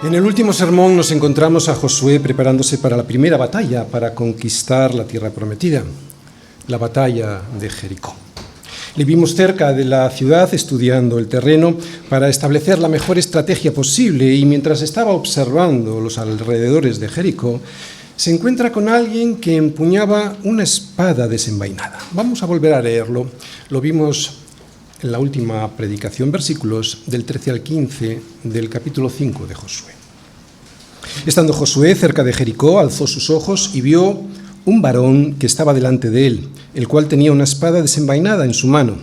En el último sermón nos encontramos a Josué preparándose para la primera batalla para conquistar la tierra prometida, la batalla de Jericó. Le vimos cerca de la ciudad estudiando el terreno para establecer la mejor estrategia posible y mientras estaba observando los alrededores de Jericó, se encuentra con alguien que empuñaba una espada desenvainada. Vamos a volver a leerlo. Lo vimos en la última predicación, versículos del 13 al 15 del capítulo 5 de Josué. Estando Josué cerca de Jericó, alzó sus ojos y vio un varón que estaba delante de él, el cual tenía una espada desenvainada en su mano.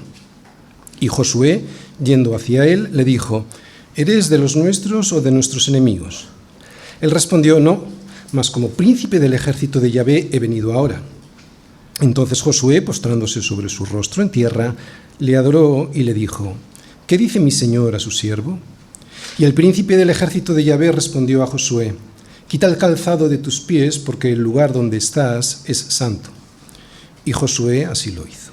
Y Josué, yendo hacia él, le dijo: ¿Eres de los nuestros o de nuestros enemigos? Él respondió: No, mas como príncipe del ejército de Yahvé he venido ahora. Entonces Josué, postrándose sobre su rostro en tierra, le adoró y le dijo: ¿Qué dice mi señor a su siervo? Y el príncipe del ejército de Yahvé respondió a Josué: Quita el calzado de tus pies, porque el lugar donde estás es santo. Y Josué así lo hizo.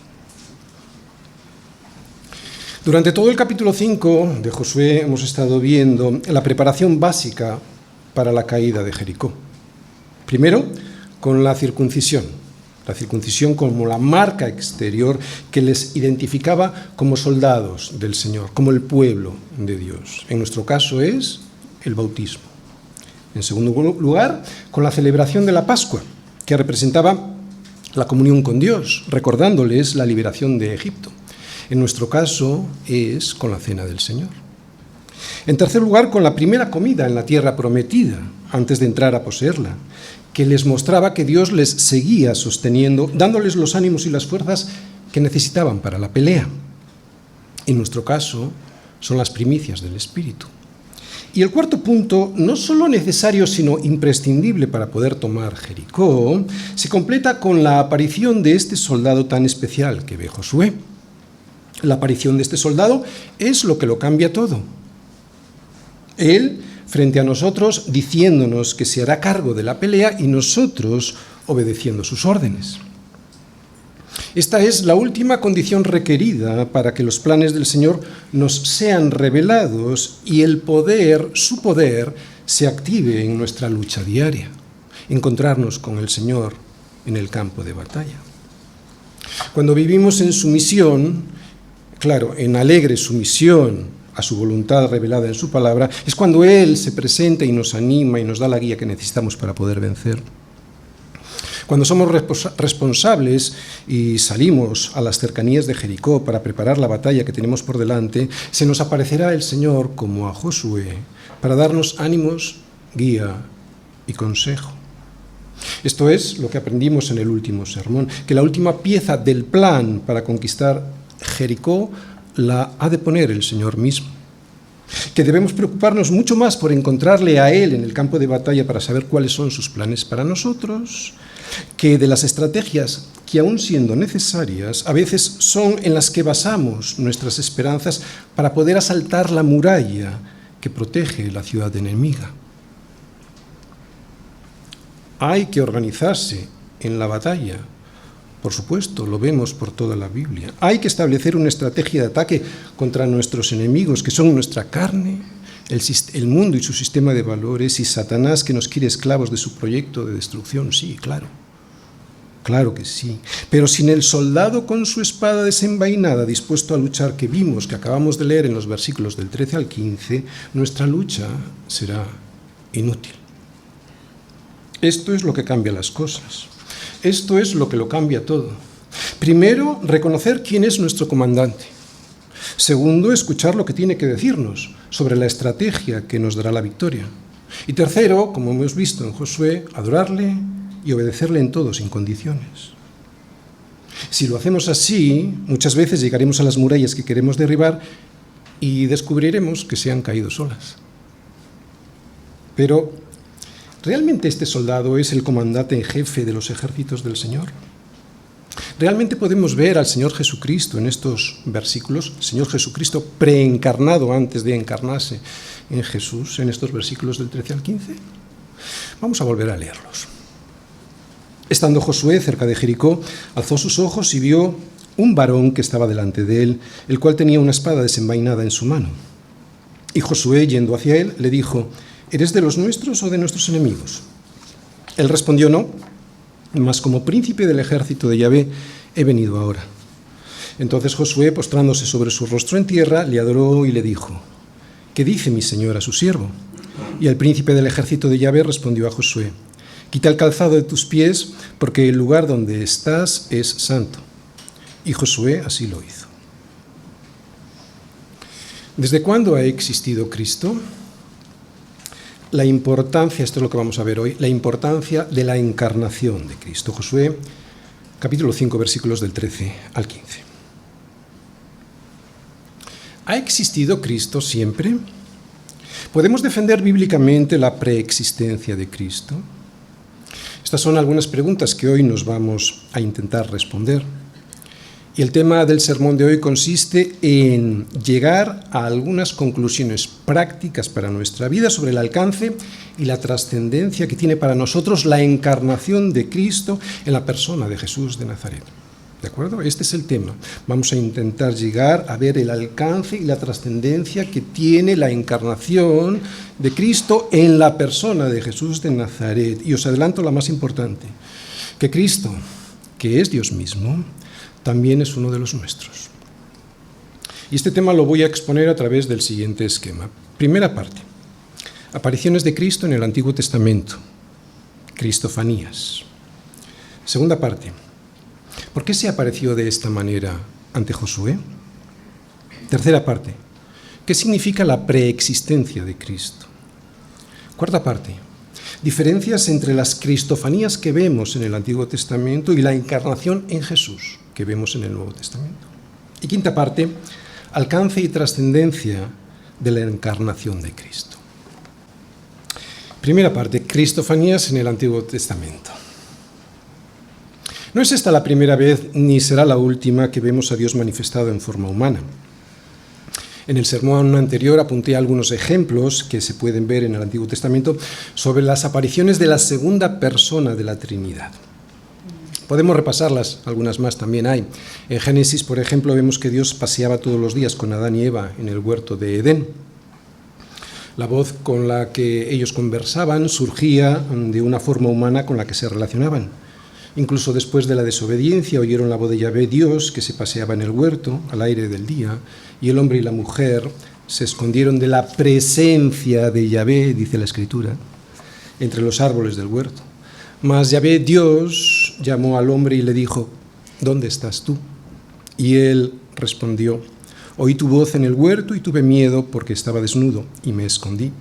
Durante todo el capítulo 5 de Josué hemos estado viendo la preparación básica para la caída de Jericó. Primero, con la circuncisión como la marca exterior que les identificaba como soldados del Señor, como el pueblo de Dios. En nuestro caso es el bautismo. En segundo lugar, con la celebración de la Pascua, que representaba la comunión con Dios, recordándoles la liberación de Egipto. En nuestro caso es con la Cena del Señor. En tercer lugar, con la primera comida en la tierra prometida, antes de entrar a poseerla, que les mostraba que Dios les seguía sosteniendo, dándoles los ánimos y las fuerzas que necesitaban para la pelea. En nuestro caso, son las primicias del Espíritu. Y el cuarto punto, no solo necesario, sino imprescindible para poder tomar Jericó, se completa con la aparición de este soldado tan especial que ve Josué. La aparición de este soldado es lo que lo cambia todo. Él, frente a nosotros, diciéndonos que se hará cargo de la pelea y nosotros obedeciendo sus órdenes. Esta es la última condición requerida para que los planes del Señor nos sean revelados y el poder, su poder, se active en nuestra lucha diaria. Encontrarnos con el Señor en el campo de batalla. Cuando vivimos en sumisión, claro, en alegre sumisión a su voluntad revelada en su palabra, es cuando Él se presenta y nos anima y nos da la guía que necesitamos para poder vencer. Cuando somos responsables y salimos a las cercanías de Jericó para preparar la batalla que tenemos por delante, se nos aparecerá el Señor como a Josué para darnos ánimos, guía y consejo. Esto es lo que aprendimos en el último sermón, que la última pieza del plan para conquistar Jericó la ha de poner el Señor mismo, que debemos preocuparnos mucho más por encontrarle a Él en el campo de batalla para saber cuáles son sus planes para nosotros, que de las estrategias que, aun siendo necesarias, a veces son en las que basamos nuestras esperanzas para poder asaltar la muralla que protege la ciudad enemiga. Hay que organizarse en la batalla. Por supuesto, lo vemos por toda la Biblia. Hay que establecer una estrategia de ataque contra nuestros enemigos, que son nuestra carne, el mundo y su sistema de valores, y Satanás, que nos quiere esclavos de su proyecto de destrucción. Sí, claro que sí. Pero sin el soldado con su espada desenvainada, dispuesto a luchar, que vimos, que acabamos de leer en los versículos del 13 al 15, nuestra lucha será inútil. Esto es lo que cambia las cosas. Esto es lo que lo cambia todo. Primero, reconocer quién es nuestro comandante. Segundo, escuchar lo que tiene que decirnos sobre la estrategia que nos dará la victoria. Y tercero, como hemos visto en Josué, adorarle y obedecerle en todo, sin condiciones. Si lo hacemos así, muchas veces llegaremos a las murallas que queremos derribar y descubriremos que se han caído solas. Pero ¿realmente este soldado es el comandante en jefe de los ejércitos del Señor? ¿Realmente podemos ver al Señor Jesucristo en estos versículos? Señor Jesucristo preencarnado antes de encarnarse en Jesús, en estos versículos del 13 al 15. Vamos a volver a leerlos. Estando Josué cerca de Jericó, alzó sus ojos y vio un varón que estaba delante de él, el cual tenía una espada desenvainada en su mano. Y Josué, yendo hacia él, le dijo: ¿eres de los nuestros o de nuestros enemigos? Él respondió, no, mas como príncipe del ejército de Yahvé he venido ahora. Entonces Josué, postrándose sobre su rostro en tierra, le adoró y le dijo, ¿qué dice mi señor a su siervo? Y el príncipe del ejército de Yahvé respondió a Josué, quita el calzado de tus pies, porque el lugar donde estás es santo. Y Josué así lo hizo. ¿Desde cuándo ha existido Cristo? La importancia, esto es lo que vamos a ver hoy, la importancia de la encarnación de Cristo. Josué, capítulo 5, versículos del 13 al 15. ¿Ha existido Cristo siempre? ¿Podemos defender bíblicamente la preexistencia de Cristo? Estas son algunas preguntas que hoy nos vamos a intentar responder. Y el tema del sermón de hoy consiste en llegar a algunas conclusiones prácticas para nuestra vida sobre el alcance y la trascendencia que tiene para nosotros la encarnación de Cristo en la persona de Jesús de Nazaret. ¿De acuerdo? Este es el tema. Vamos a intentar llegar a ver el alcance y la trascendencia que tiene la encarnación de Cristo en la persona de Jesús de Nazaret. Y os adelanto la más importante, que Cristo, que es Dios mismo, también es uno de los nuestros. Y este tema lo voy a exponer a través del siguiente esquema. Primera parte, apariciones de Cristo en el Antiguo Testamento, cristofanías. Segunda parte, ¿por qué se apareció de esta manera ante Josué? Tercera parte, ¿qué significa la preexistencia de Cristo? Cuarta parte, diferencias entre las cristofanías que vemos en el Antiguo Testamento y la encarnación en Jesús que vemos en el Nuevo Testamento. Y quinta parte, alcance y trascendencia de la encarnación de Cristo. Primera parte, cristofanías en el Antiguo Testamento. No es esta la primera vez ni será la última que vemos a Dios manifestado en forma humana. En el sermón anterior apunté algunos ejemplos que se pueden ver en el Antiguo Testamento sobre las apariciones de la segunda persona de la Trinidad. Podemos repasarlas, algunas más también hay. En Génesis, por ejemplo, vemos que Dios paseaba todos los días con Adán y Eva en el huerto de Edén. La voz con la que ellos conversaban surgía de una forma humana con la que se relacionaban. Incluso después de la desobediencia oyeron la voz de Yahvé Dios que se paseaba en el huerto al aire del día, y el hombre y la mujer se escondieron de la presencia de Yahvé, dice la Escritura, entre los árboles del huerto. Mas Yahvé Dios llamó al hombre y le dijo, ¿dónde estás tú? Y él respondió, oí tu voz en el huerto y tuve miedo porque estaba desnudo y me escondí.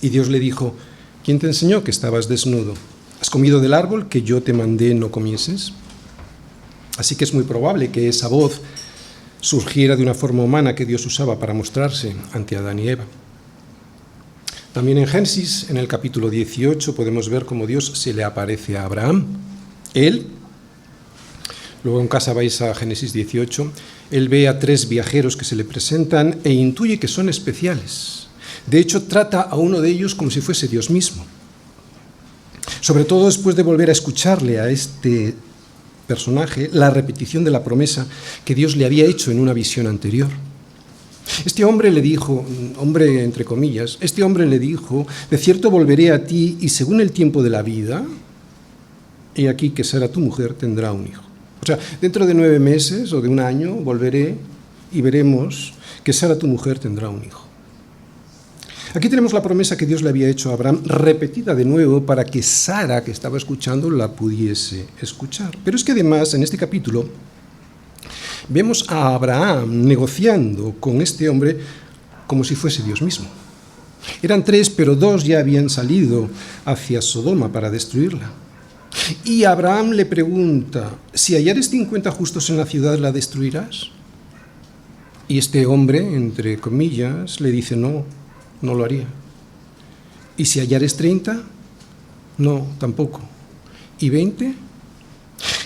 Y Dios le dijo, ¿quién te enseñó que estabas desnudo? ¿Has comido del árbol que yo te mandé no comieses? Así que es muy probable que esa voz surgiera de una forma humana que Dios usaba para mostrarse ante Adán y Eva. También en Génesis, en el capítulo 18, podemos ver cómo Dios se le aparece a Abraham. Luego en casa vais a Génesis 18, él ve a 3 viajeros que se le presentan e intuye que son especiales. De hecho, trata a uno de ellos como si fuese Dios mismo. Sobre todo después de volver a escucharle a este personaje la repetición de la promesa que Dios le había hecho en una visión anterior. Este hombre le dijo, hombre entre comillas, este hombre le dijo, de cierto volveré a ti y según el tiempo de la vida, he aquí que Sara tu mujer tendrá un hijo. O sea, dentro de 9 meses o de un año volveré y veremos que Sara tu mujer tendrá un hijo. Aquí tenemos la promesa que Dios le había hecho a Abraham, repetida de nuevo para que Sara, que estaba escuchando, la pudiese escuchar. Pero es que además, en este capítulo, vemos a Abraham negociando con este hombre como si fuese Dios mismo. Eran 3, pero 2 ya habían salido hacia Sodoma para destruirla. Y Abraham le pregunta, si hallares 50 justos en la ciudad, ¿la destruirás? Y este hombre, entre comillas, le dice, no lo haría. ¿Y si hallares 30? No, tampoco. ¿Y 20?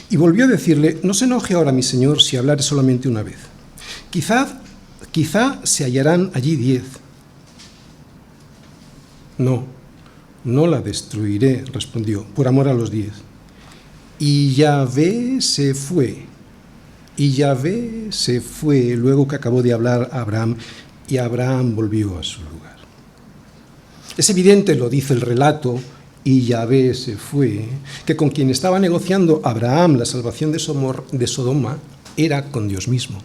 Y volvió a decirle, no se enoje ahora mi señor si hablare solamente una vez. Quizá se hallarán allí 10. No la destruiré, respondió, por amor a los 10. Y Yahvé se fue. Luego que acabó de hablar a Abraham, y Abraham volvió a su lugar. Es evidente, lo dice el relato, y Yahvé se fue, que con quien estaba negociando Abraham la salvación de Sodoma era con Dios mismo.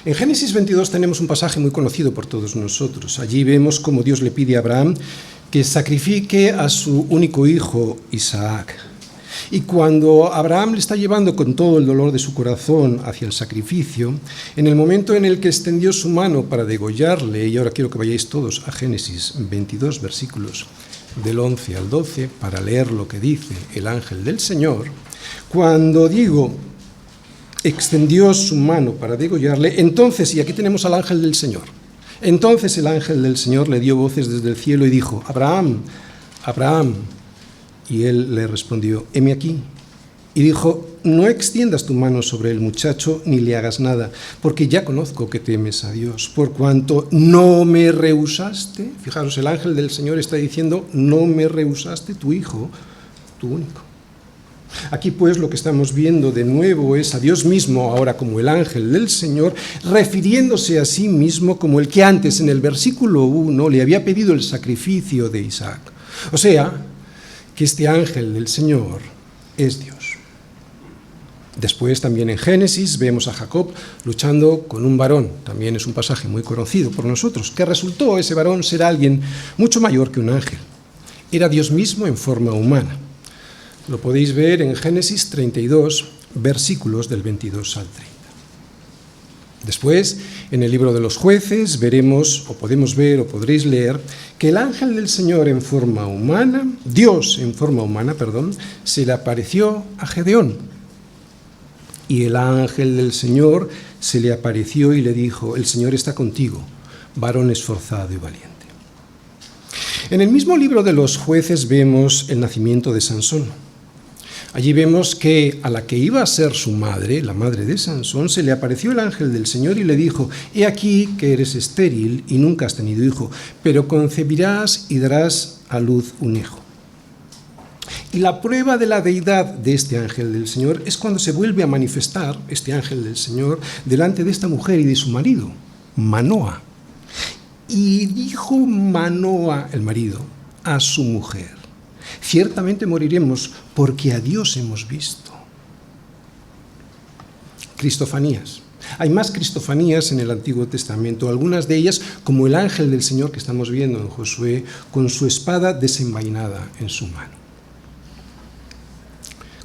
En Génesis 22 tenemos un pasaje muy conocido por todos nosotros. Allí vemos cómo Dios le pide a Abraham que sacrifique a su único hijo, Isaac. Y cuando Abraham le está llevando con todo el dolor de su corazón hacia el sacrificio, en el momento en el que extendió su mano para degollarle, y ahora quiero que vayáis todos a Génesis 22, versículos del 11 al 12, para leer lo que dice el ángel del Señor, cuando digo extendió su mano para degollarle, entonces, y aquí tenemos al ángel del Señor, entonces el ángel del Señor le dio voces desde el cielo y dijo, Abraham, Abraham. Y él le respondió, heme aquí. Y dijo, no extiendas tu mano sobre el muchacho ni le hagas nada, porque ya conozco que temes a Dios, por cuanto no me rehusaste. Fijaros, el ángel del Señor está diciendo, no me rehusaste tu hijo, tu único. Aquí pues lo que estamos viendo de nuevo es a Dios mismo, ahora como el ángel del Señor, refiriéndose a sí mismo como el que antes en el versículo 1 le había pedido el sacrificio de Isaac. O sea, que este ángel del Señor es Dios. Después también en Génesis vemos a Jacob luchando con un varón, también es un pasaje muy conocido por nosotros, que resultó ese varón ser alguien mucho mayor que un ángel. Era Dios mismo en forma humana. Lo podéis ver en Génesis 32, versículos del 22 al 30. Después, en el libro de los jueces, veremos, o podemos ver, o podréis leer, que el ángel del Señor en forma humana, Dios en forma humana, se le apareció a Gedeón. Y el ángel del Señor se le apareció y le dijo, el Señor está contigo, varón esforzado y valiente. En el mismo libro de los jueces vemos el nacimiento de Sansón. Allí vemos que a la que iba a ser su madre, la madre de Sansón, se le apareció el ángel del Señor y le dijo, he aquí que eres estéril y nunca has tenido hijo, pero concebirás y darás a luz un hijo. Y la prueba de la deidad de este ángel del Señor es cuando se vuelve a manifestar este ángel del Señor delante de esta mujer y de su marido, Manoa. Y dijo Manoa, el marido, a su mujer, ciertamente moriremos porque a Dios hemos visto. Cristofanías. Hay más cristofanías en el Antiguo Testamento, algunas de ellas como el ángel del Señor que estamos viendo en Josué con su espada desenvainada en su mano.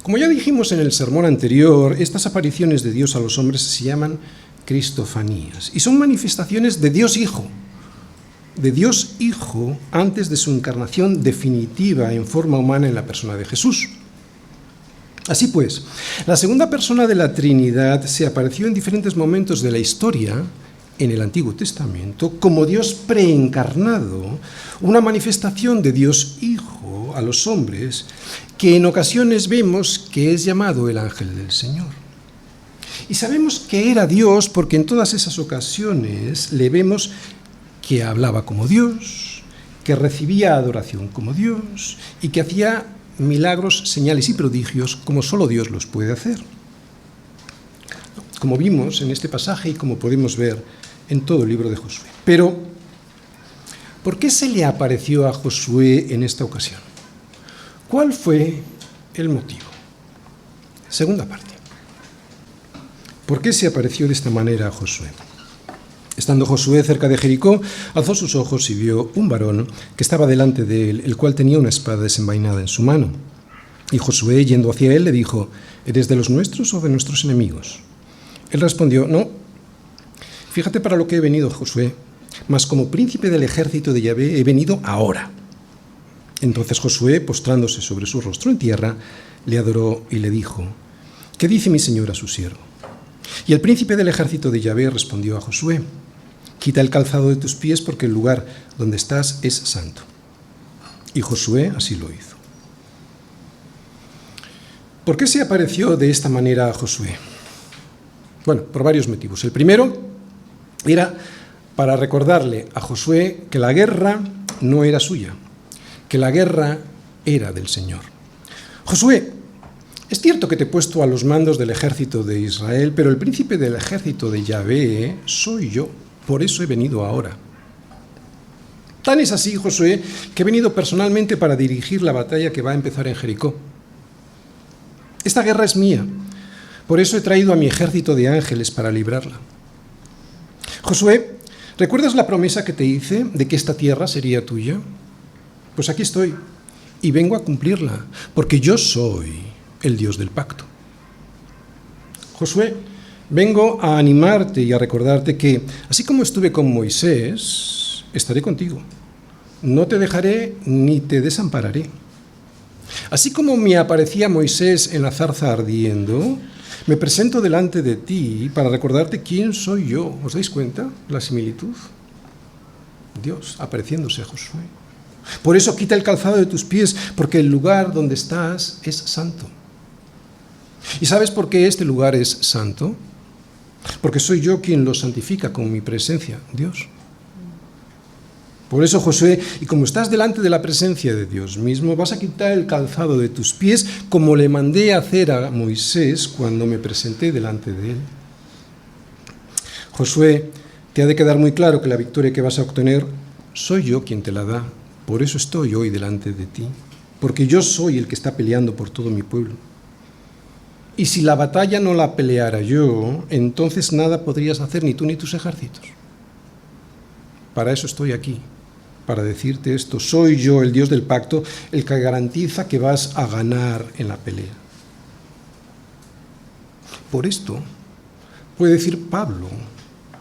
Como ya dijimos en el sermón anterior, estas apariciones de Dios a los hombres se llaman cristofanías y son manifestaciones de Dios Hijo antes de su encarnación definitiva en forma humana en la persona de Jesús. Así pues, la segunda persona de la Trinidad se apareció en diferentes momentos de la historia en el Antiguo Testamento como Dios preencarnado, una manifestación de Dios Hijo a los hombres que en ocasiones vemos que es llamado el ángel del Señor. Y sabemos que era Dios porque en todas esas ocasiones le vemos que hablaba como Dios, que recibía adoración como Dios y que hacía milagros, señales y prodigios como solo Dios los puede hacer. Como vimos en este pasaje y como podemos ver en todo el libro de Josué. Pero, ¿por qué se le apareció a Josué en esta ocasión? ¿Cuál fue el motivo? Segunda parte. ¿Por qué se apareció de esta manera a Josué? Estando Josué cerca de Jericó, alzó sus ojos y vio un varón que estaba delante de él, el cual tenía una espada desenvainada en su mano. Y Josué, yendo hacia él, le dijo, ¿eres de los nuestros o de nuestros enemigos? Él respondió, no. Fíjate para lo que he venido, Josué, mas como príncipe del ejército de Yahvé he venido ahora. Entonces Josué, postrándose sobre su rostro en tierra, le adoró y le dijo, ¿qué dice mi señor a su siervo? Y el príncipe del ejército de Yahvé respondió a Josué, quita el calzado de tus pies porque el lugar donde estás es santo. Y Josué así lo hizo. ¿Por qué se apareció de esta manera a Josué? Bueno, por varios motivos. El primero era para recordarle a Josué que la guerra no era suya, que la guerra era del Señor. Josué, es cierto que te he puesto a los mandos del ejército de Israel, pero el príncipe del ejército de Yahvé soy yo, por eso he venido ahora. Tan es así, Josué, que he venido personalmente para dirigir la batalla que va a empezar en Jericó. Esta guerra es mía, por eso he traído a mi ejército de ángeles para librarla. Josué, ¿recuerdas la promesa que te hice de que esta tierra sería tuya? Pues aquí estoy, y vengo a cumplirla, porque yo soy el Dios del pacto. Josué, vengo a animarte y a recordarte que, así como estuve con Moisés, estaré contigo. No te dejaré ni te desampararé. Así como me aparecía Moisés en la zarza ardiendo, me presento delante de ti para recordarte quién soy yo. ¿Os dais cuenta la similitud? Dios apareciéndose a Josué. Por eso quita el calzado de tus pies, porque el lugar donde estás es santo. ¿Y sabes por qué este lugar es santo? Porque soy yo quien lo santifica con mi presencia, Dios. Por eso, Josué, y como estás delante de la presencia de Dios mismo, vas a quitar el calzado de tus pies, como le mandé hacer a Moisés cuando me presenté delante de él. Josué, te ha de quedar muy claro que la victoria que vas a obtener, soy yo quien te la da. Por eso estoy hoy delante de ti, porque yo soy el que está peleando por todo mi pueblo. Y si la batalla no la peleara yo, entonces nada podrías hacer, ni tú ni tus ejércitos. Para eso estoy aquí, para decirte esto. Soy yo, el Dios del pacto, el que garantiza que vas a ganar en la pelea. Por esto puede decir Pablo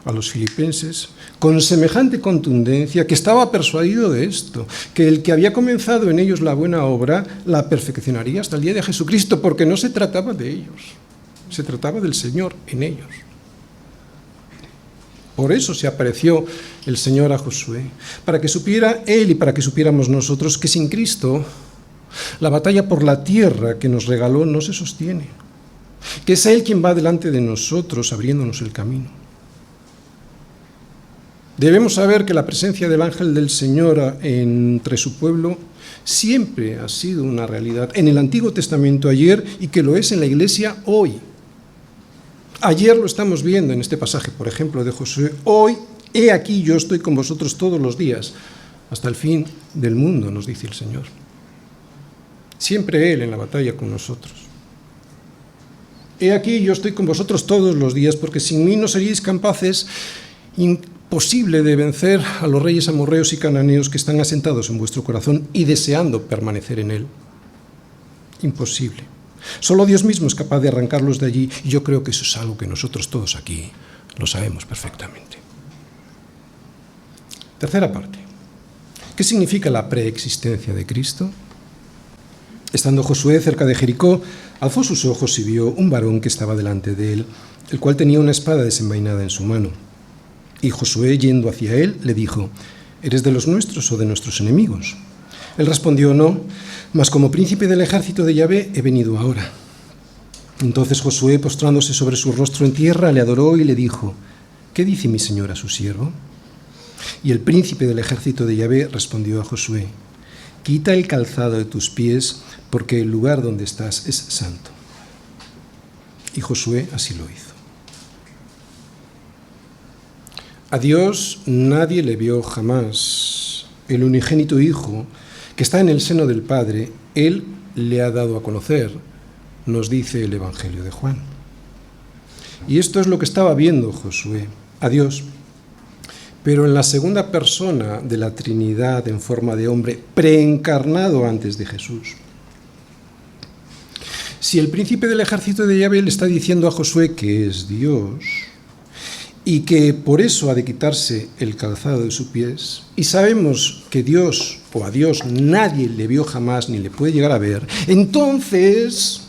a los filipenses, con semejante contundencia, que estaba persuadido de esto, que el que había comenzado en ellos la buena obra, la perfeccionaría hasta el día de Jesucristo, porque no se trataba de ellos, se trataba del Señor en ellos. Por eso se apareció el Señor a Josué, para que supiera él y para que supiéramos nosotros que sin Cristo la batalla por la tierra que nos regaló no se sostiene, que es Él quien va delante de nosotros abriéndonos el camino. Debemos saber que la presencia del ángel del Señor entre su pueblo siempre ha sido una realidad en el Antiguo Testamento ayer y que lo es en la Iglesia hoy. Ayer lo estamos viendo en este pasaje, por ejemplo, de Josué. Hoy, he aquí, yo estoy con vosotros todos los días, hasta el fin del mundo, nos dice el Señor. Siempre Él en la batalla con nosotros. He aquí, yo estoy con vosotros todos los días, porque sin mí no seríais capaces, imposible de vencer a los reyes amorreos y cananeos que están asentados en vuestro corazón y deseando permanecer en él. Imposible. Solo Dios mismo es capaz de arrancarlos de allí, y yo creo que eso es algo que nosotros todos aquí lo sabemos perfectamente. Tercera parte. ¿Qué significa la preexistencia de Cristo? Estando Josué cerca de Jericó, alzó sus ojos y vio un varón que estaba delante de él, el cual tenía una espada desenvainada en su mano. Y Josué, yendo hacia él, le dijo: ¿Eres de los nuestros o de nuestros enemigos? Él respondió: No, mas como príncipe del ejército de Yahvé he venido ahora. Entonces Josué, postrándose sobre su rostro en tierra, le adoró y le dijo: ¿Qué dice mi señor a su siervo? Y el príncipe del ejército de Yahvé respondió a Josué: Quita el calzado de tus pies, porque el lugar donde estás es santo. Y Josué así lo hizo. A Dios nadie le vio jamás. El unigénito Hijo, que está en el seno del Padre, Él le ha dado a conocer, nos dice el Evangelio de Juan. Y esto es lo que estaba viendo Josué, a Dios, pero en la segunda persona de la Trinidad en forma de hombre, preencarnado antes de Jesús. Si el príncipe del ejército de Yahvé le está diciendo a Josué que es Dios, y que por eso ha de quitarse el calzado de sus pies, y sabemos que Dios, o a Dios, nadie le vio jamás ni le puede llegar a ver, entonces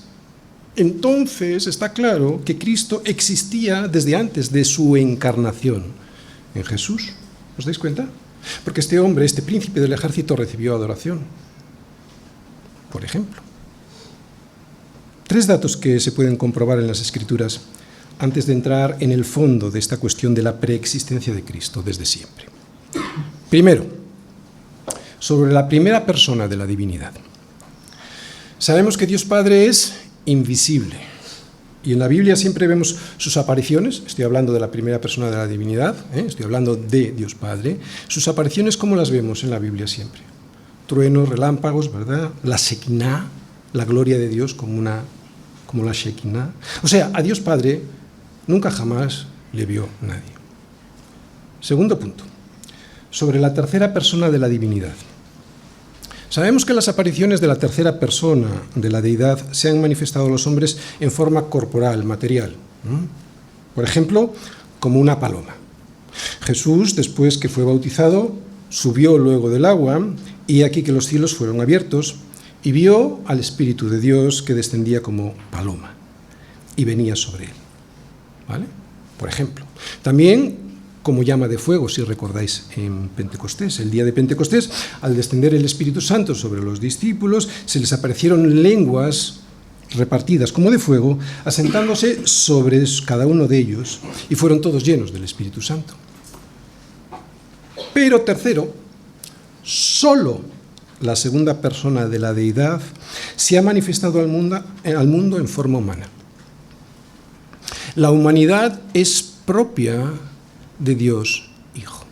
está claro que Cristo existía desde antes de su encarnación en Jesús. ¿Os dais cuenta? Porque este hombre, este príncipe del ejército, recibió adoración, por ejemplo. 3 datos que se pueden comprobar en las Escrituras antes de entrar en el fondo de esta cuestión de la preexistencia de Cristo desde siempre. Primero, sobre la primera persona de la divinidad. Sabemos que Dios Padre es invisible, Y en la Biblia siempre vemos sus apariciones, estoy hablando de la primera persona de la divinidad, estoy hablando de Dios Padre. Sus apariciones, ¿cómo las vemos en la Biblia siempre? Truenos, relámpagos, ¿verdad? La Shekinah, la gloria de Dios como la Shekinah. O sea, a Dios Padre nunca jamás le vio nadie. Segundo punto, sobre la tercera persona de la divinidad. Sabemos que las apariciones de la tercera persona de la deidad se han manifestado a los hombres en forma corporal, material. Por ejemplo, como una paloma. Jesús, después que fue bautizado, subió luego del agua, y aquí que los cielos fueron abiertos, y vio al Espíritu de Dios que descendía como paloma, y venía sobre él. ¿Vale? Por ejemplo. También como llama de fuego, si recordáis, en Pentecostés. El día de Pentecostés, al descender el Espíritu Santo sobre los discípulos, se les aparecieron lenguas repartidas como de fuego, asentándose sobre cada uno de ellos, y fueron todos llenos del Espíritu Santo. Pero tercero, solo la segunda persona de la deidad se ha manifestado al mundo en forma humana. La humanidad es propia de Dios Hijo.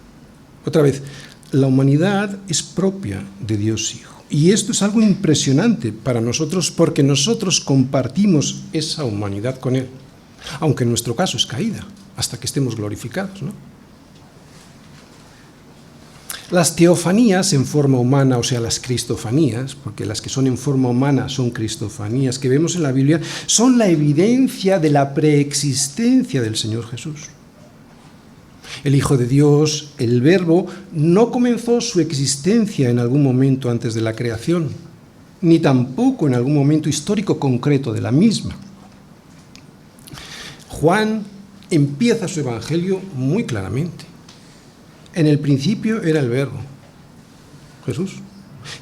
Otra vez, la humanidad es propia de Dios Hijo. Y esto es algo impresionante para nosotros porque nosotros compartimos esa humanidad con Él, aunque en nuestro caso es caída, hasta que estemos glorificados, ¿no? Las teofanías en forma humana, o sea, las cristofanías, porque las que son en forma humana son cristofanías que vemos en la Biblia, son la evidencia de la preexistencia del Señor Jesús. El Hijo de Dios, el Verbo, no comenzó su existencia en algún momento antes de la creación, ni tampoco en algún momento histórico concreto de la misma. Juan empieza su evangelio muy claramente. En el principio era el Verbo, Jesús,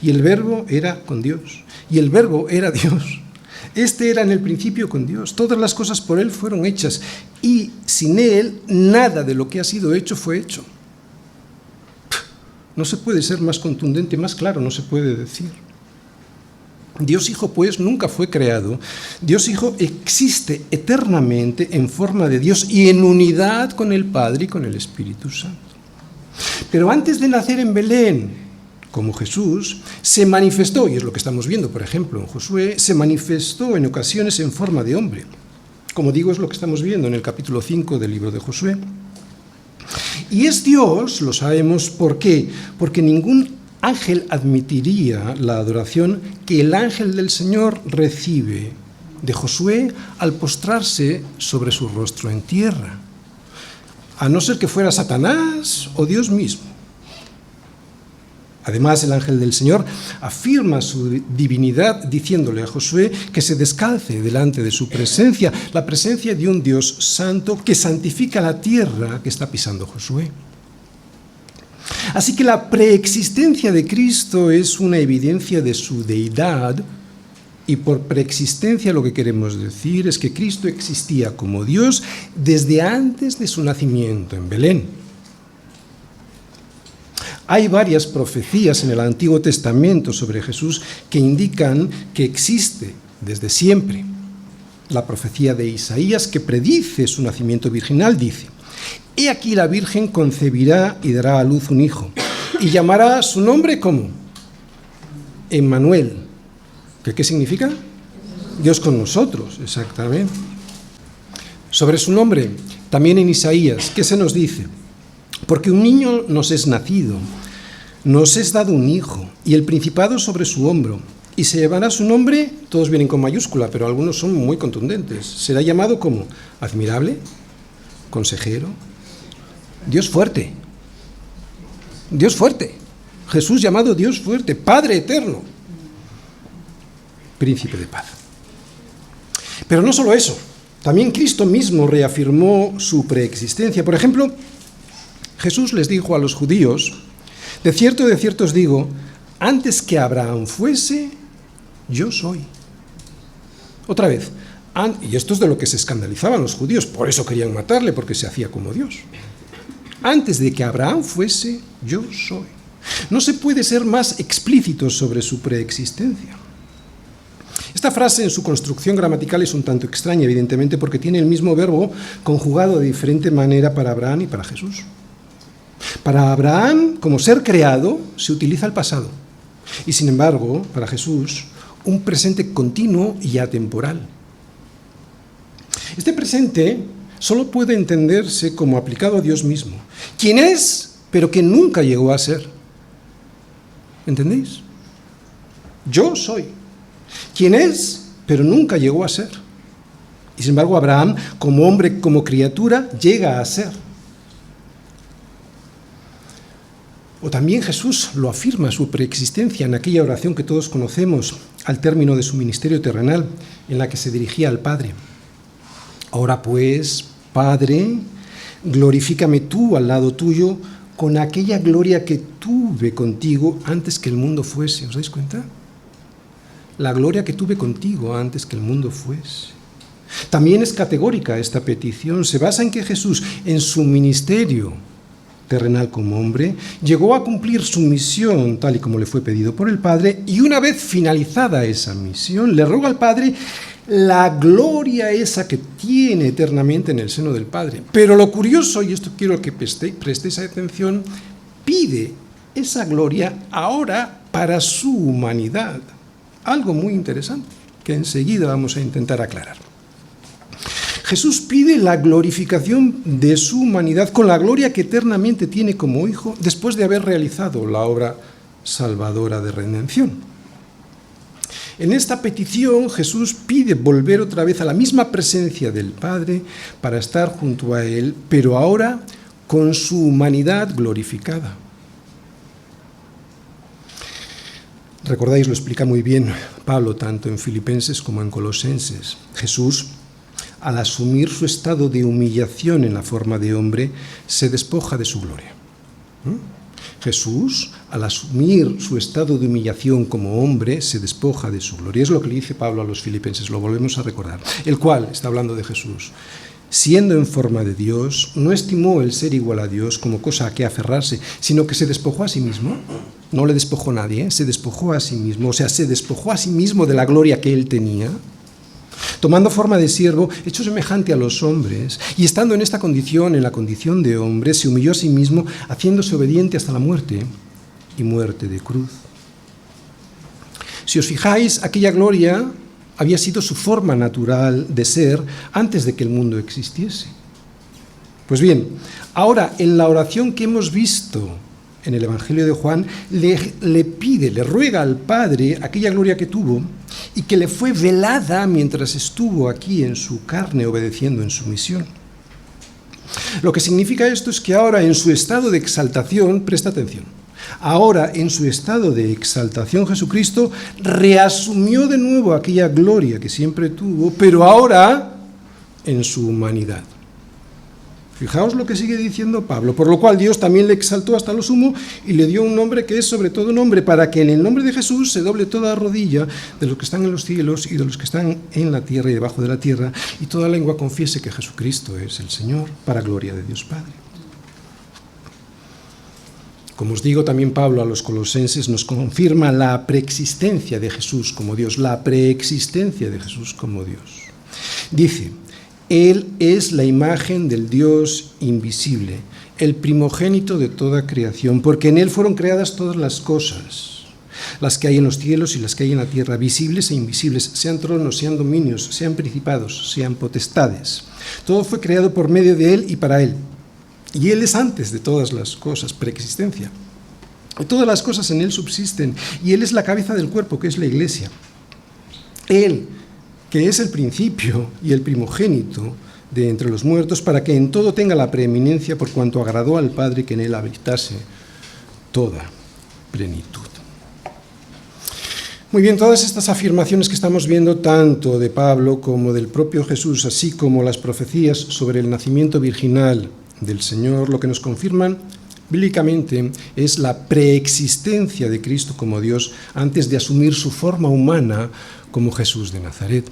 y el Verbo era con Dios, y el Verbo era Dios. Este era en el principio con Dios. Todas las cosas por Él fueron hechas, y sin Él nada de lo que ha sido hecho fue hecho. No se puede ser más contundente, más claro, no se puede decir. Dios Hijo, pues, nunca fue creado. Dios Hijo existe eternamente en forma de Dios y en unidad con el Padre y con el Espíritu Santo. Pero antes de nacer en Belén, como Jesús, se manifestó, y es lo que estamos viendo, por ejemplo, en Josué, se manifestó en ocasiones en forma de hombre. Como digo, es lo que estamos viendo en el capítulo 5 del libro de Josué. Y es Dios, lo sabemos, ¿por qué? Porque ningún ángel admitiría la adoración que el ángel del Señor recibe de Josué al postrarse sobre su rostro en tierra, a no ser que fuera Satanás o Dios mismo. Además, el ángel del Señor afirma su divinidad diciéndole a Josué que se descalce delante de su presencia, la presencia de un Dios santo que santifica la tierra que está pisando Josué. Así que la preexistencia de Cristo es una evidencia de su deidad, y por preexistencia lo que queremos decir es que Cristo existía como Dios desde antes de su nacimiento en Belén. Hay varias profecías en el Antiguo Testamento sobre Jesús que indican que existe desde siempre. La profecía de Isaías, que predice su nacimiento virginal, dice: «He aquí la Virgen concebirá y dará a luz un hijo, y llamará su nombre ¿cómo? Emmanuel». ¿Qué significa? Dios con nosotros, exactamente. Sobre su nombre, también en Isaías, ¿qué se nos dice? Porque un niño nos es nacido, nos es dado un hijo, y el principado sobre su hombro, y se llevará su nombre, todos vienen con mayúscula, pero algunos son muy contundentes. Será llamado como admirable, consejero, Dios fuerte. Dios fuerte. Jesús llamado Dios fuerte, Padre eterno, Príncipe de paz. Pero no solo eso, también Cristo mismo reafirmó su preexistencia. Por ejemplo, Jesús les dijo a los judíos: de cierto os digo, antes que Abraham fuese, yo soy. Otra vez, y esto es de lo que se escandalizaban los judíos, por eso querían matarle, porque se hacía como Dios. Antes de que Abraham fuese, yo soy. No se puede ser más explícito sobre su preexistencia. Esta frase en su construcción gramatical es un tanto extraña, evidentemente, porque tiene el mismo verbo conjugado de diferente manera para Abraham y para Jesús. Para Abraham, como ser creado, se utiliza el pasado. Y sin embargo, para Jesús, un presente continuo y atemporal. Este presente solo puede entenderse como aplicado a Dios mismo, quien es, pero que nunca llegó a ser. ¿Entendéis? Yo soy. Quien es, pero nunca llegó a ser. Y sin embargo, Abraham, como hombre, como criatura, llega a ser. O también Jesús lo afirma su preexistencia en aquella oración que todos conocemos al término de su ministerio terrenal, en la que se dirigía al Padre. Ahora pues, Padre, glorifícame tú al lado tuyo con aquella gloria que tuve contigo antes que el mundo fuese. ¿Os dais cuenta? La gloria que tuve contigo antes que el mundo fuese. También es categórica esta petición. Se basa en que Jesús, en su ministerio terrenal como hombre, llegó a cumplir su misión tal y como le fue pedido por el Padre, y una vez finalizada esa misión, le roga al Padre la gloria esa que tiene eternamente en el seno del Padre. Pero lo curioso, y esto quiero que prestéis atención, pide esa gloria ahora para su humanidad. Algo muy interesante que enseguida vamos a intentar aclarar. Jesús pide la glorificación de su humanidad con la gloria que eternamente tiene como Hijo después de haber realizado la obra salvadora de redención. En esta petición Jesús pide volver otra vez a la misma presencia del Padre para estar junto a Él, pero ahora con su humanidad glorificada. Recordáis, lo explica muy bien Pablo tanto en Filipenses como en Colosenses. Jesús, al asumir su estado de humillación en la forma de hombre, se despoja de su gloria. Jesús, al asumir su estado de humillación como hombre, se despoja de su gloria. Es lo que le dice Pablo a los filipenses, lo volvemos a recordar. El cual, está hablando de Jesús, siendo en forma de Dios, no estimó el ser igual a Dios como cosa a que aferrarse, sino que se despojó a sí mismo. No le despojó nadie, se despojó a sí mismo, o sea, se despojó a sí mismo de la gloria que él tenía, tomando forma de siervo, hecho semejante a los hombres, y estando en esta condición, en la condición de hombre, se humilló a sí mismo, haciéndose obediente hasta la muerte, y muerte de cruz. Si os fijáis, aquella gloria había sido su forma natural de ser antes de que el mundo existiese. Pues bien, ahora en la oración que hemos visto en el Evangelio de Juan, le ruega al Padre aquella gloria que tuvo y que le fue velada mientras estuvo aquí en su carne, obedeciendo en su misión. Lo que significa esto es que ahora en su estado de exaltación, presta atención, ahora en su estado de exaltación Jesucristo reasumió de nuevo aquella gloria que siempre tuvo, pero ahora en su humanidad. Fijaos lo que sigue diciendo Pablo, por lo cual Dios también le exaltó hasta lo sumo y le dio un nombre que es sobre todo nombre, para que en el nombre de Jesús se doble toda rodilla de los que están en los cielos y de los que están en la tierra y debajo de la tierra, y toda lengua confiese que Jesucristo es el Señor, para gloria de Dios Padre. Como os digo, también Pablo a los colosenses nos confirma la preexistencia de Jesús como Dios, la preexistencia de Jesús como Dios. Dice: Él es la imagen del Dios invisible, el primogénito de toda creación, porque en Él fueron creadas todas las cosas, las que hay en los cielos y las que hay en la tierra, visibles e invisibles, sean tronos, sean dominios, sean principados, sean potestades. Todo fue creado por medio de Él y para Él. Y Él es antes de todas las cosas, preexistencia. Y todas las cosas en Él subsisten, y Él es la cabeza del cuerpo, que es la Iglesia. Él, que es el principio y el primogénito de entre los muertos, para que en todo tenga la preeminencia, por cuanto agradó al Padre que en él habitase toda plenitud. Muy bien, todas estas afirmaciones que estamos viendo, tanto de Pablo como del propio Jesús, así como las profecías sobre el nacimiento virginal del Señor, lo que nos confirman bíblicamente es la preexistencia de Cristo como Dios antes de asumir su forma humana como Jesús de Nazaret.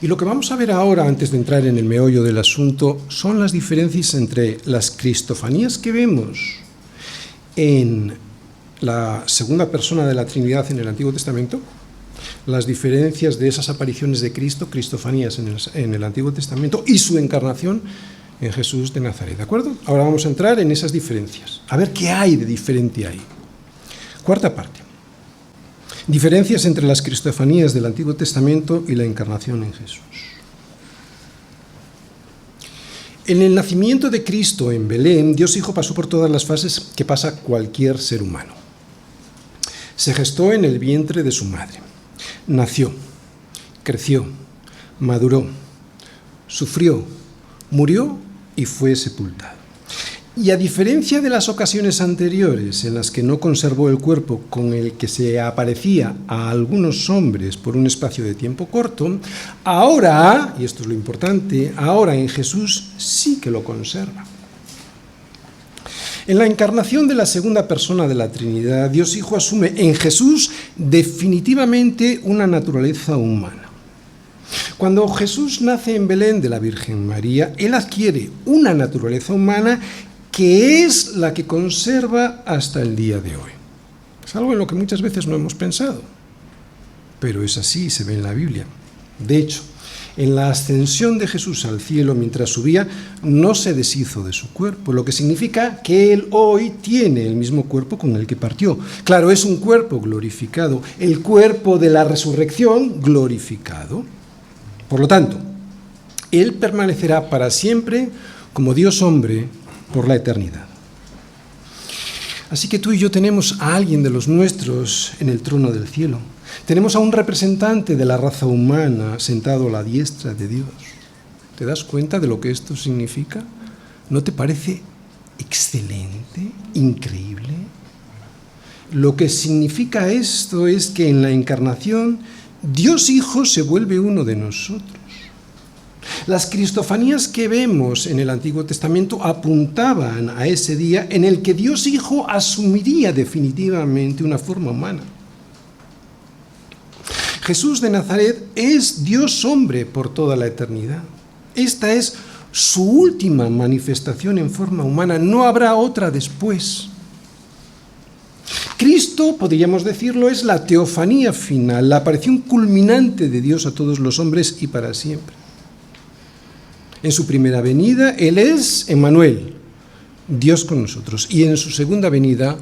Y lo que vamos a ver ahora, antes de entrar en el meollo del asunto, son las diferencias entre las cristofanías que vemos en la segunda persona de la Trinidad en el Antiguo Testamento las diferencias de esas apariciones de Cristo, cristofanías en el Antiguo Testamento, y su encarnación en Jesús de Nazaret, ¿de acuerdo? Ahora vamos a entrar en esas diferencias, a ver qué hay de diferente ahí. Cuarta parte. Diferencias entre las cristofanías del Antiguo Testamento y la encarnación en Jesús. En el nacimiento de Cristo en Belén, Dios Hijo pasó por todas las fases que pasa cualquier ser humano. Se gestó en el vientre de su madre. Nació, creció, maduró, sufrió, murió y fue sepultado. Y a diferencia de las ocasiones anteriores en las que no conservó el cuerpo con el que se aparecía a algunos hombres por un espacio de tiempo corto, ahora, y esto es lo importante, ahora en Jesús sí que lo conserva. En la encarnación de la segunda persona de la Trinidad, Dios Hijo asume en Jesús definitivamente una naturaleza humana. Cuando Jesús nace en Belén de la Virgen María, Él adquiere una naturaleza humana que es la que conserva hasta el día de hoy. Es algo en lo que muchas veces no hemos pensado, pero es así, se ve en la Biblia. De hecho, en la ascensión de Jesús al cielo mientras subía, no se deshizo de su cuerpo, lo que significa que Él hoy tiene el mismo cuerpo con el que partió. Claro, es un cuerpo glorificado, el cuerpo de la resurrección glorificado. Por lo tanto, Él permanecerá para siempre como Dios hombre por la eternidad. Así que tú y yo tenemos a alguien de los nuestros en el trono del cielo. Tenemos a un representante de la raza humana sentado a la diestra de Dios. ¿Te das cuenta de lo que esto significa? ¿No te parece excelente, increíble? Lo que significa esto es que en la encarnación Dios Hijo se vuelve uno de nosotros. Las cristofanías que vemos en el Antiguo Testamento apuntaban a ese día en el que Dios Hijo asumiría definitivamente una forma humana. Jesús de Nazaret es Dios hombre por toda la eternidad. Esta es su última manifestación en forma humana, no habrá otra después. Cristo, podríamos decirlo, es la teofanía final, la aparición culminante de Dios a todos los hombres y para siempre. En su primera venida, Él es Emmanuel, Dios con nosotros, y en su segunda venida,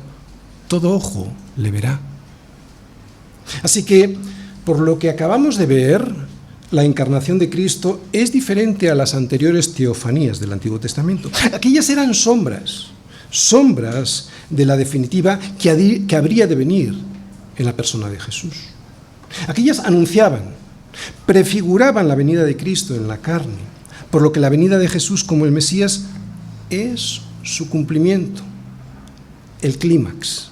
todo ojo le verá. Así que, por lo que acabamos de ver, la encarnación de Cristo es diferente a las anteriores teofanías del Antiguo Testamento. Aquellas eran sombras de la definitiva que habría de venir en la persona de Jesús. Aquellas anunciaban, prefiguraban la venida de Cristo en la carne, por lo que la venida de Jesús como el Mesías es su cumplimiento, el clímax.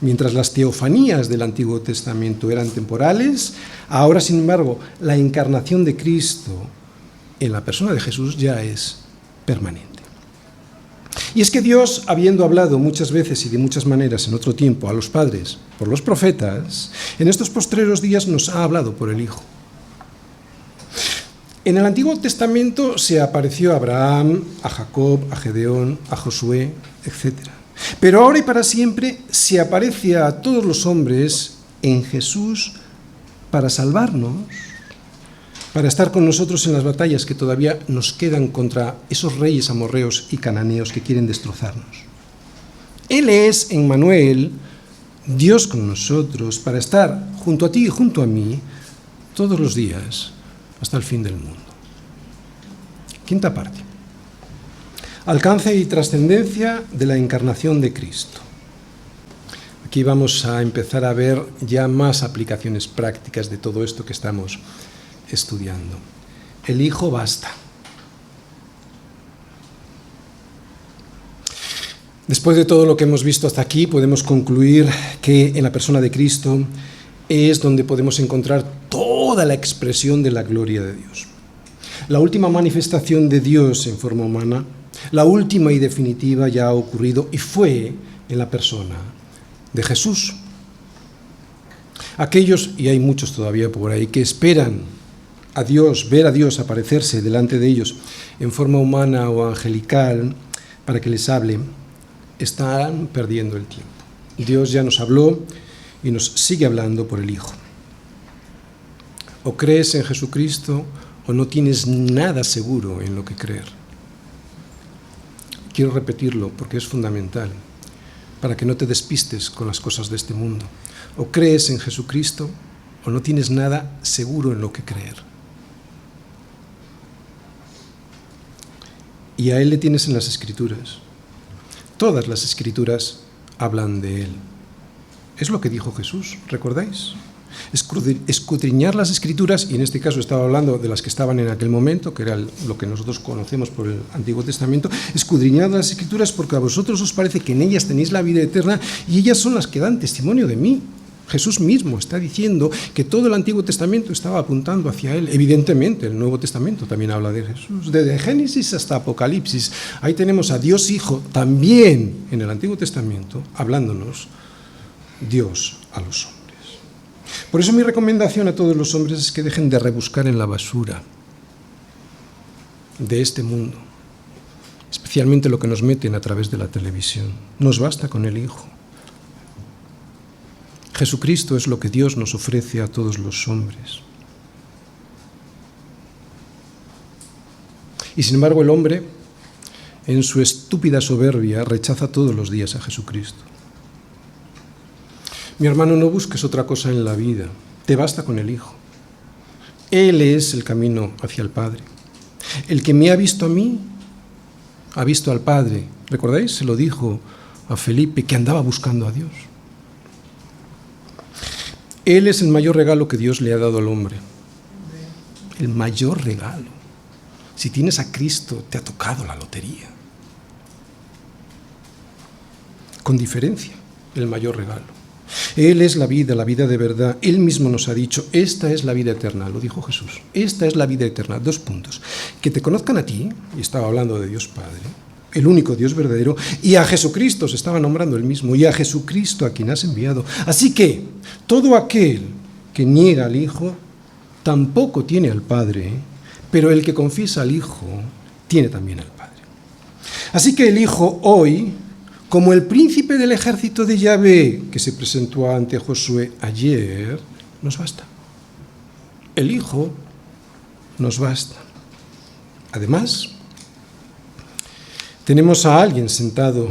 Mientras las teofanías del Antiguo Testamento eran temporales, ahora, sin embargo, la encarnación de Cristo en la persona de Jesús ya es permanente. Y es que Dios, habiendo hablado muchas veces y de muchas maneras en otro tiempo a los padres por los profetas, en estos postreros días nos ha hablado por el Hijo. En el Antiguo Testamento se apareció a Abraham, a Jacob, a Gedeón, a Josué, etc. Pero ahora y para siempre se aparece a todos los hombres en Jesús para salvarnos, para estar con nosotros en las batallas que todavía nos quedan contra esos reyes amorreos y cananeos que quieren destrozarnos. Él es, Emmanuel, Dios con nosotros, para estar junto a ti y junto a mí todos los días hasta el fin del mundo. Quinta parte. Alcance y trascendencia de la encarnación de Cristo. Aquí vamos a empezar a ver ya más aplicaciones prácticas de todo esto que estamos estudiando. El Hijo basta. Después de todo lo que hemos visto hasta aquí, podemos concluir que en la persona de Cristo es donde podemos encontrar toda la expresión de la gloria de Dios. La última manifestación de Dios en forma humana, la última y definitiva ya ha ocurrido y fue en la persona de Jesús. Aquellos, y hay muchos todavía por ahí, que esperan a Dios, ver a Dios aparecerse delante de ellos en forma humana o angelical para que les hable, están perdiendo el tiempo. Dios ya nos habló y nos sigue hablando por el Hijo. O crees en Jesucristo o no tienes nada seguro en lo que creer. Quiero repetirlo porque es fundamental, para que no te despistes con las cosas de este mundo. O crees en Jesucristo o no tienes nada seguro en lo que creer. Y a Él le tienes en las Escrituras. Todas las Escrituras hablan de Él. Es lo que dijo Jesús, ¿recordáis? Escudriñar las Escrituras, y en este caso estaba hablando de las que estaban en aquel momento, que era lo que nosotros conocemos por el Antiguo Testamento. Escudriñad las Escrituras porque a vosotros os parece que en ellas tenéis la vida eterna y ellas son las que dan testimonio de mí. Jesús mismo está diciendo que todo el Antiguo Testamento estaba apuntando hacia Él. Evidentemente, el Nuevo Testamento también habla de Jesús. Desde Génesis hasta Apocalipsis, ahí tenemos a Dios Hijo, también en el Antiguo Testamento, hablándonos Dios a los hombres. Por eso mi recomendación a todos los hombres es que dejen de rebuscar en la basura de este mundo, especialmente lo que nos meten a través de la televisión. Nos basta con el Hijo. Jesucristo es lo que Dios nos ofrece a todos los hombres. Y sin embargo el hombre, en su estúpida soberbia, rechaza todos los días a Jesucristo. Mi hermano, no busques otra cosa en la vida, te basta con el Hijo. Él es el camino hacia el Padre. El que me ha visto a mí, ha visto al Padre. ¿Recordáis? Se lo dijo a Felipe, que andaba buscando a Dios. Él es el mayor regalo que Dios le ha dado al hombre. El mayor regalo. Si tienes a Cristo, te ha tocado la lotería. Con diferencia, el mayor regalo. Él es la vida de verdad. Él mismo nos ha dicho, esta es la vida eterna, lo dijo Jesús. Esta es la vida eterna. 2 puntos. Que te conozcan a ti, y estaba hablando de Dios Padre, el único Dios verdadero, y a Jesucristo, se estaba nombrando él mismo, y a Jesucristo a quien has enviado. Así que, todo aquel que niega al Hijo, tampoco tiene al Padre, pero el que confiesa al Hijo, tiene también al Padre. Así que el Hijo hoy, como el príncipe del ejército de Yahvé, que se presentó ante Josué ayer, nos basta. El Hijo nos basta. Además, tenemos a alguien sentado,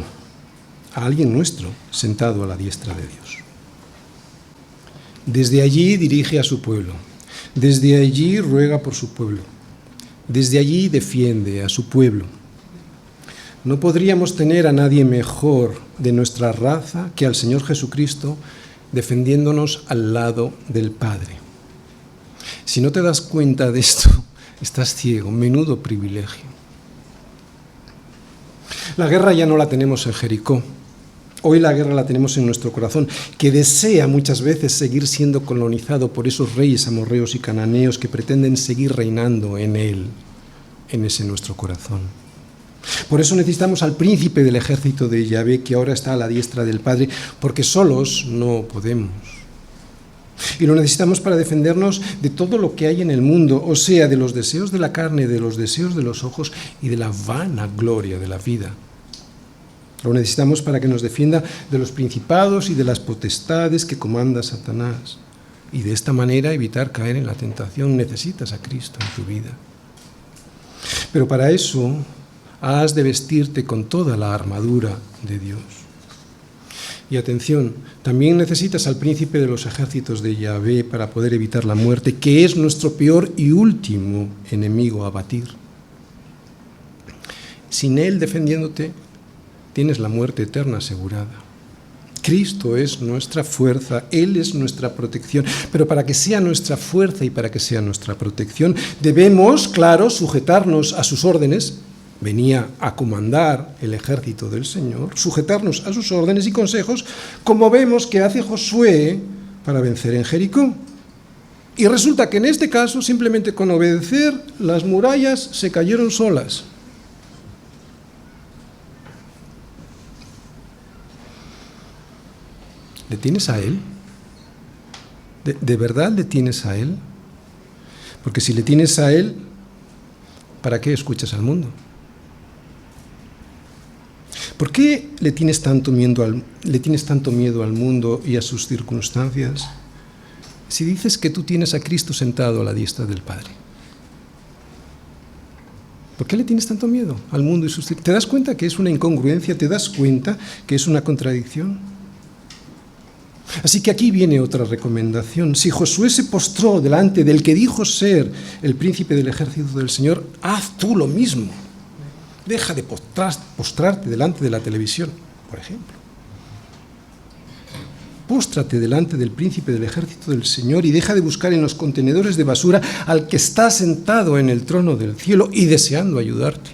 a alguien nuestro, sentado a la diestra de Dios. Desde allí dirige a su pueblo, desde allí ruega por su pueblo, desde allí defiende a su pueblo. No podríamos tener a nadie mejor de nuestra raza que al Señor Jesucristo defendiéndonos al lado del Padre. Si no te das cuenta de esto, estás ciego, menudo privilegio. La guerra ya no la tenemos en Jericó. Hoy la guerra la tenemos en nuestro corazón, que desea muchas veces seguir siendo colonizado por esos reyes amorreos y cananeos que pretenden seguir reinando en él, en ese nuestro corazón. Por eso necesitamos al príncipe del ejército de Yahvé, que ahora está a la diestra del Padre, porque solos no podemos. Y lo necesitamos para defendernos de todo lo que hay en el mundo, o sea, de los deseos de la carne, de los deseos de los ojos y de la vana gloria de la vida. Lo necesitamos para que nos defienda de los principados y de las potestades que comanda Satanás. Y de esta manera evitar caer en la tentación. Necesitas a Cristo en tu vida. Pero para eso has de vestirte con toda la armadura de Dios. Y atención, también necesitas al príncipe de los ejércitos de Yahvé para poder evitar la muerte, que es nuestro peor y último enemigo a batir. Sin él defendiéndote, tienes la muerte eterna asegurada. Cristo es nuestra fuerza, Él es nuestra protección, pero para que sea nuestra fuerza y para que sea nuestra protección, debemos, claro, sujetarnos a sus órdenes. Venía a comandar el ejército del Señor, sujetarnos a sus órdenes y consejos, como vemos que hace Josué para vencer en Jericó. Y resulta que en este caso, simplemente con obedecer, las murallas se cayeron solas. ¿Le tienes a Él? ¿De verdad le tienes a Él? Porque si le tienes a Él, ¿para qué escuchas al mundo? ¿Por qué le tienes tanto miedo al mundo y a sus circunstancias? si dices que tú tienes a Cristo sentado a la diestra del Padre? ¿Por qué le tienes tanto miedo al mundo y sus... ¿Te das cuenta que es una incongruencia? ¿Te das cuenta que es una contradicción? Así que aquí viene otra recomendación. Si Josué se postró delante del que dijo ser el príncipe del ejército del Señor, haz tú lo mismo. Deja de postrarte delante de la televisión, por ejemplo. Póstrate delante del príncipe del ejército del Señor y deja de buscar en los contenedores de basura al que está sentado en el trono del cielo y deseando ayudarte.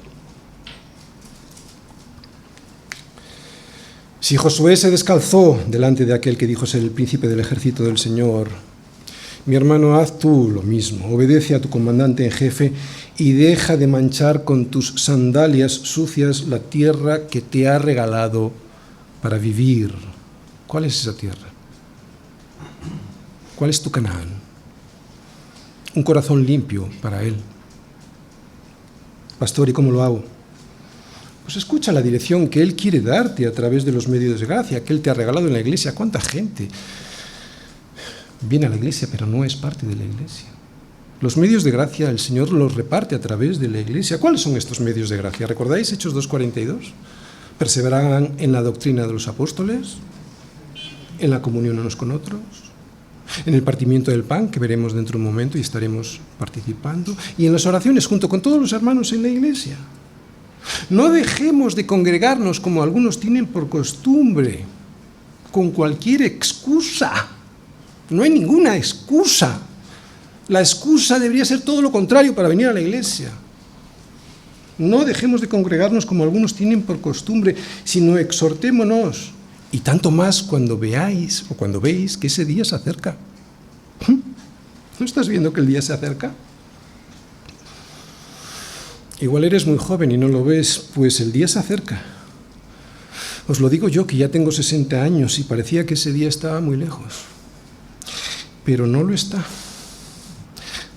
Si Josué se descalzó delante de aquel que dijo ser el príncipe del ejército del Señor, mi hermano, haz tú lo mismo. Obedece a tu comandante en jefe y deja de manchar con tus sandalias sucias la tierra que te ha regalado para vivir. ¿Cuál es esa tierra? ¿Cuál es tu Canaán? Un corazón limpio para Él. Pastor, ¿y cómo lo hago? Pues escucha la dirección que Él quiere darte a través de los medios de gracia que Él te ha regalado en la iglesia. ¿Cuánta gente viene a la iglesia pero no es parte de la iglesia? Los medios de gracia el Señor los reparte a través de la iglesia. ¿Cuáles son estos medios de gracia? ¿Recordáis Hechos 2:42? Perseveraban en la doctrina de los apóstoles, en la comunión unos con otros, en el partimiento del pan, que veremos dentro de un momento y estaremos participando, y en las oraciones junto con todos los hermanos en la iglesia. No dejemos de congregarnos como algunos tienen por costumbre, con cualquier excusa. No hay ninguna excusa. La excusa debería ser todo lo contrario para venir a la iglesia. No dejemos de congregarnos como algunos tienen por costumbre, sino exhortémonos. Y tanto más cuando veáis o cuando veis que ese día se acerca. ¿No estás viendo que el día se acerca? Igual eres muy joven y no lo ves, pues el día se acerca. Os lo digo yo, que ya tengo 60 años y parecía que ese día estaba muy lejos. Pero no lo está,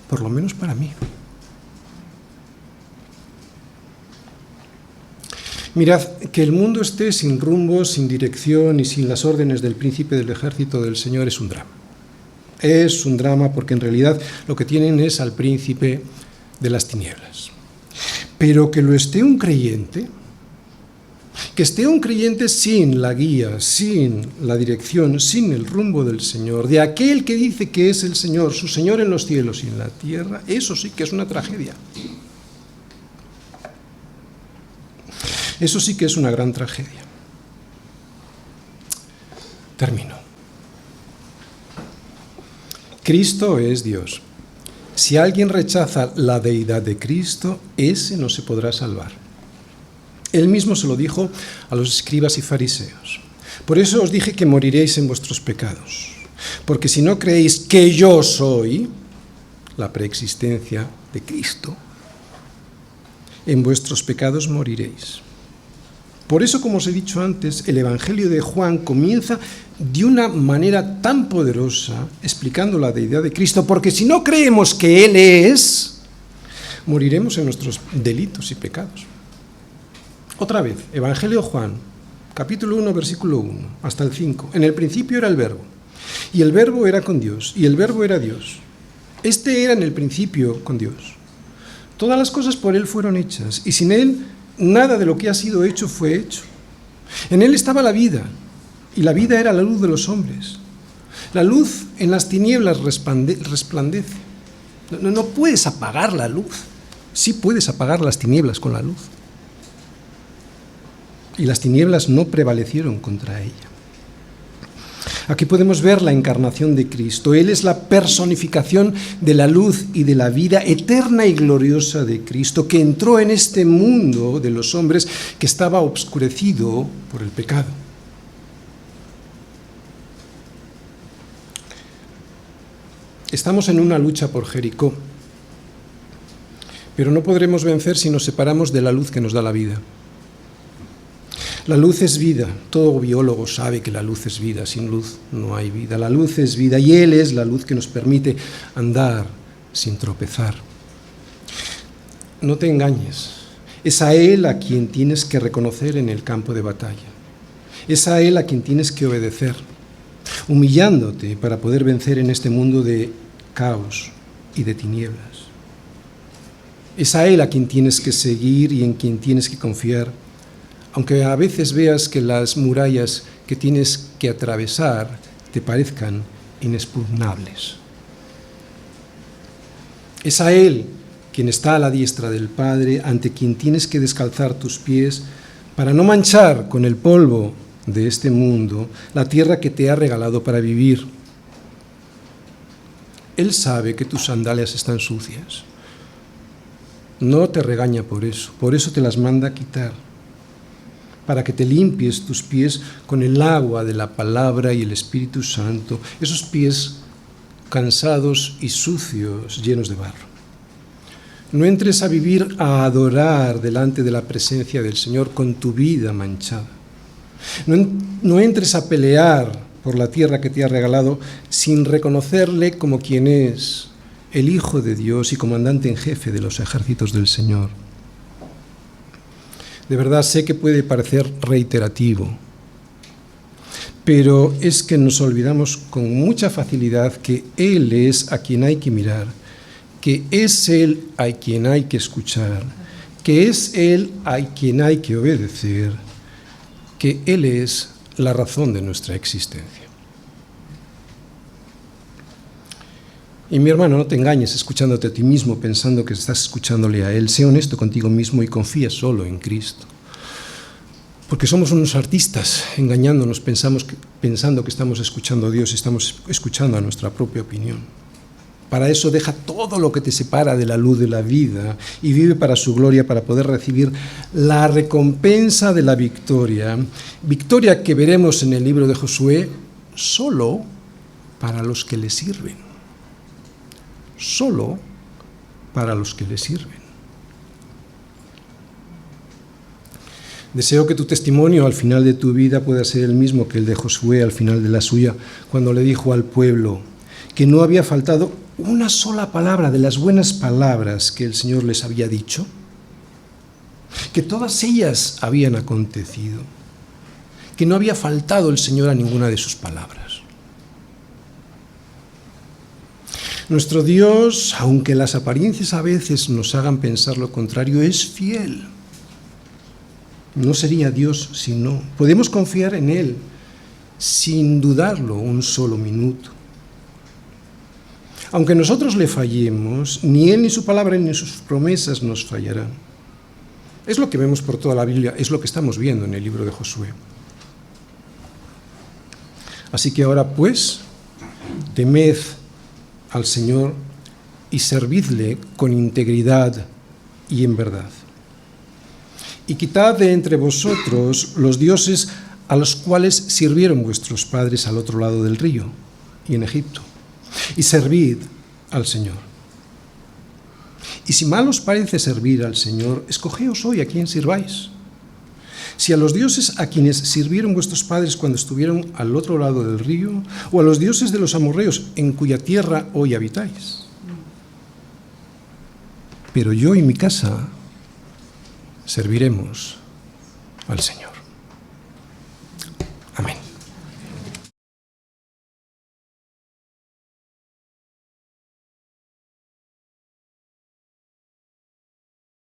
por lo menos para mí. Mirad, que el mundo esté sin rumbo, sin dirección y sin las órdenes del príncipe del ejército del Señor es un drama. Es un drama porque en realidad lo que tienen es al príncipe de las tinieblas. Pero que lo esté un creyente, que esté un creyente sin la guía, sin la dirección, sin el rumbo del Señor, de aquel que dice que es el Señor, su Señor en los cielos y en la tierra, eso sí que es una tragedia. Eso sí que es una gran tragedia. Termino. Cristo es Dios. Si alguien rechaza la deidad de Cristo, ese no se podrá salvar. Él mismo se lo dijo a los escribas y fariseos. Por eso os dije que moriréis en vuestros pecados. Porque si no creéis que yo soy, la preexistencia de Cristo, en vuestros pecados moriréis. Por eso, como os he dicho antes, el Evangelio de Juan comienza de una manera tan poderosa explicando la deidad de Cristo, porque si no creemos que Él es, moriremos en nuestros delitos y pecados. Otra vez, Evangelio de Juan, capítulo 1, versículo 1, hasta el 5. En el principio era el Verbo, y el Verbo era con Dios, y el Verbo era Dios. Este era en el principio con Dios. Todas las cosas por Él fueron hechas, y sin Él nada de lo que ha sido hecho fue hecho. En Él estaba la vida, y la vida era la luz de los hombres. La luz en las tinieblas resplandece. No puedes apagar la luz. Sí puedes apagar las tinieblas con la luz. Y las tinieblas no prevalecieron contra ella. Aquí podemos ver la encarnación de Cristo. Él es la personificación de la luz y de la vida eterna y gloriosa de Cristo, que entró en este mundo de los hombres que estaba obscurecido por el pecado. Estamos en una lucha por Jericó, pero no podremos vencer si nos separamos de la luz que nos da la vida. La luz es vida. Todo biólogo sabe que la luz es vida. Sin luz no hay vida. La luz es vida y Él es la luz que nos permite andar sin tropezar. No te engañes. Es a Él a quien tienes que reconocer en el campo de batalla. Es a Él a quien tienes que obedecer. humillándote para poder vencer en este mundo de caos y de tinieblas. Es a Él a quien tienes que seguir y en quien tienes que confiar, aunque a veces veas que las murallas que tienes que atravesar te parezcan inexpugnables. Es a Él quien está a la diestra del Padre, ante quien tienes que descalzar tus pies para no manchar con el polvo de este mundo la tierra que te ha regalado para vivir. Él sabe que tus sandalias están sucias. No te regaña por eso te las manda a quitar, para que te limpies tus pies con el agua de la palabra y el Espíritu Santo, esos pies cansados y sucios, llenos de barro. No entres a vivir, a adorar delante de la presencia del Señor con tu vida manchada. No entres a pelear por la tierra que te ha regalado sin reconocerle como quien es, el Hijo de Dios y comandante en jefe de los ejércitos del Señor. De verdad sé que puede parecer reiterativo, pero es que nos olvidamos con mucha facilidad que Él es a quien hay que mirar, que es Él a quien hay que escuchar, que es Él a quien hay que obedecer, que Él es la razón de nuestra existencia. Y mi hermano, no te engañes escuchándote a ti mismo pensando que estás escuchándole a Él. Sé honesto contigo mismo y confía solo en Cristo. Porque somos unos artistas engañándonos, pensando que estamos escuchando a Dios y estamos escuchando a nuestra propia opinión. Para eso deja todo lo que te separa de la luz de la vida y vive para su gloria, para poder recibir la recompensa de la victoria. Victoria que veremos en el libro de Josué solo para los que le sirven. Solo para los que le sirven. Deseo que tu testimonio al final de tu vida pueda ser el mismo que el de Josué al final de la suya, cuando le dijo al pueblo que no había faltado una sola palabra de las buenas palabras que el Señor les había dicho, que todas ellas habían acontecido, que no había faltado el Señor a ninguna de sus palabras. Nuestro Dios, aunque las apariencias a veces nos hagan pensar lo contrario, es fiel. No sería Dios si no. Podemos confiar en Él sin dudarlo un solo minuto. Aunque nosotros le fallemos, ni Él, ni su palabra, ni sus promesas nos fallarán. Es lo que vemos por toda la Biblia, es lo que estamos viendo en el libro de Josué. Así que ahora pues, temed al Señor y servidle con integridad y en verdad. Y quitad de entre vosotros los dioses a los cuales sirvieron vuestros padres al otro lado del río y en Egipto, y servid al Señor. Y si mal os parece servir al Señor, escogeos hoy a quién sirváis. Si a los dioses a quienes sirvieron vuestros padres cuando estuvieron al otro lado del río, o a los dioses de los amorreos en cuya tierra hoy habitáis. Pero yo y mi casa serviremos al Señor.